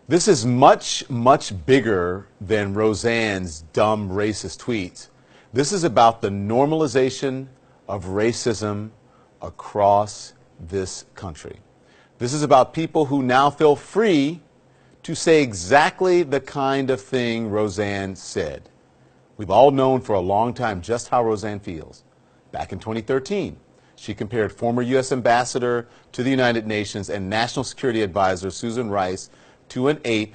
This is much, much bigger than Roseanne's dumb racist tweets. This is about the normalization of racism across this country. This is about people who now feel free to say exactly the kind of thing Roseanne said. We've all known for a long time just how Roseanne feels. Back in 2013, she compared former U.S. Ambassador to the United Nations and National Security Advisor Susan Rice to an ape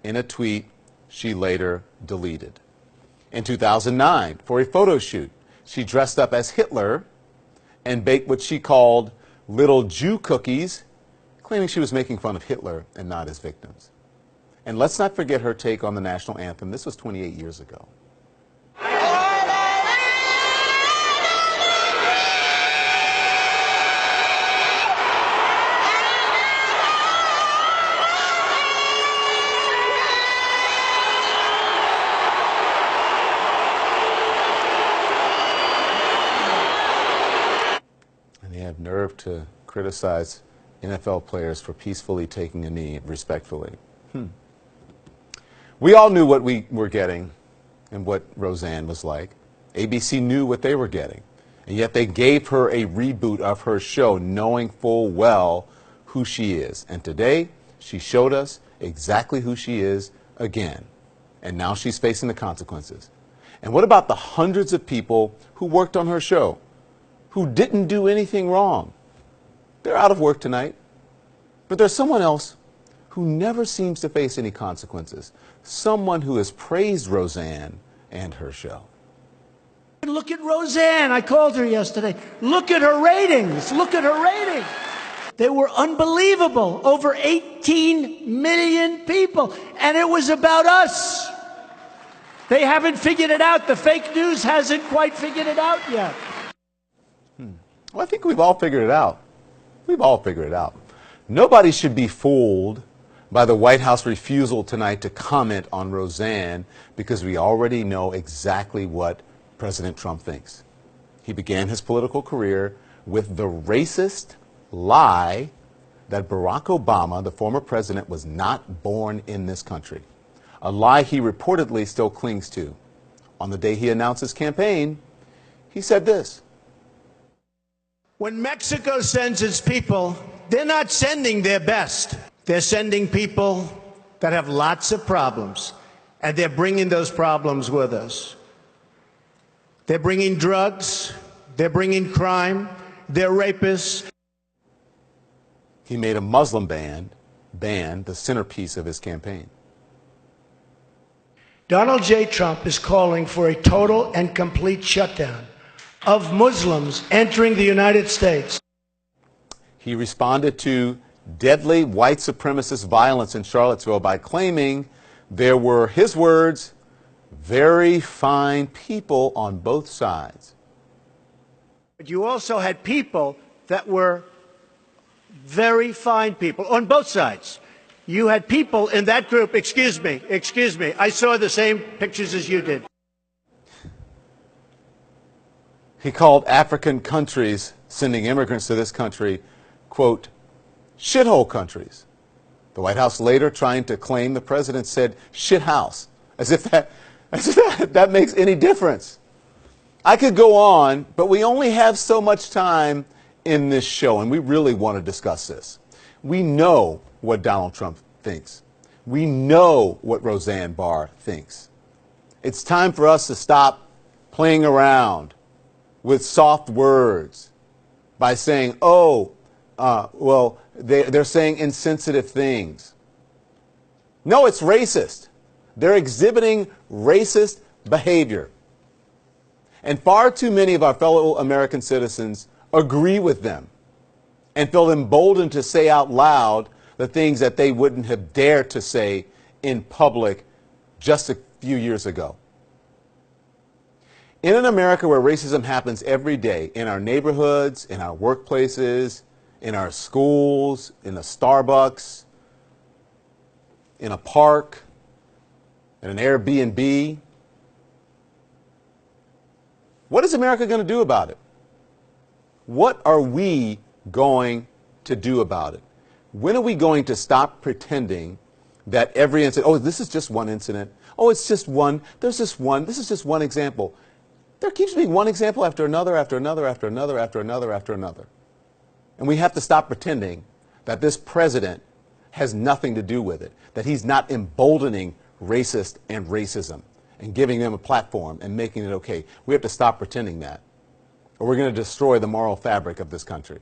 in a tweet she later deleted. In 2009, for a photo shoot, she dressed up as Hitler and baked what she called little Jew cookies, claiming she was making fun of Hitler and not his victims. And let's not forget her take on the national anthem. This was 28 years ago. Have nerve to criticize NFL players for peacefully taking a knee respectfully. We all knew what we were getting and what Roseanne was like. ABC knew what they were getting, and yet they gave her a reboot of her show knowing full well who she is. And today, she showed us exactly who she is again. And now she's facing the consequences. And what about the hundreds of people who worked on her show, who didn't do anything wrong? They're out of work tonight. But there's someone else who never seems to face any consequences. Someone who has praised Roseanne and her show. Look at Roseanne. I called her yesterday. Look at her ratings. Look at her ratings. They were unbelievable. Over 18 million people. And it was about us. They haven't figured it out. The fake news hasn't quite figured it out yet. Well, I think we've all figured it out. We've all figured it out. Nobody should be fooled by the White House refusal tonight to comment on Roseanne, because we already know exactly what President Trump thinks. He began his political career with the racist lie that Barack Obama, the former president, was not born in this country. A lie he reportedly still clings to. On the day he announced his campaign, he said this: when Mexico sends its people, they're not sending their best. They're sending people that have lots of problems, and they're bringing those problems with us. They're bringing drugs, they're bringing crime, they're rapists. He made a Muslim ban the centerpiece of his campaign. Donald J. Trump is calling for a total and complete shutdown of Muslims entering the United States. He responded to deadly white supremacist violence in Charlottesville by claiming there were, his words, very fine people on both sides. But you also had people that were very fine people on both sides. You had people in that group, excuse me, I saw the same pictures as you did. He called African countries sending immigrants to this country, quote, shithole countries. The White House later trying to claim the president said shithouse, as if that makes any difference. I could go on, but we only have so much time in this show, and we really want to discuss this. We know what Donald Trump thinks. We know what Roseanne Barr thinks. It's time for us to stop playing around with soft words by saying, well, they're saying insensitive things. No, it's racist. They're exhibiting racist behavior. And far too many of our fellow American citizens agree with them and feel emboldened to say out loud the things that they wouldn't have dared to say in public just a few years ago. In an America where racism happens every day, in our neighborhoods, in our workplaces, in our schools, in a Starbucks, in a park, in an Airbnb, what is America going to do about it? What are we going to do about it? When are we going to stop pretending that every incident, oh, this is just one incident. Oh, it's just one. There's just one. This is just one example. There keeps being one example after another, after another, after another, after another, after another. And we have to stop pretending that this president has nothing to do with it, that he's not emboldening racist and racism and giving them a platform and making it okay. We have to stop pretending that, or we're going to destroy the moral fabric of this country.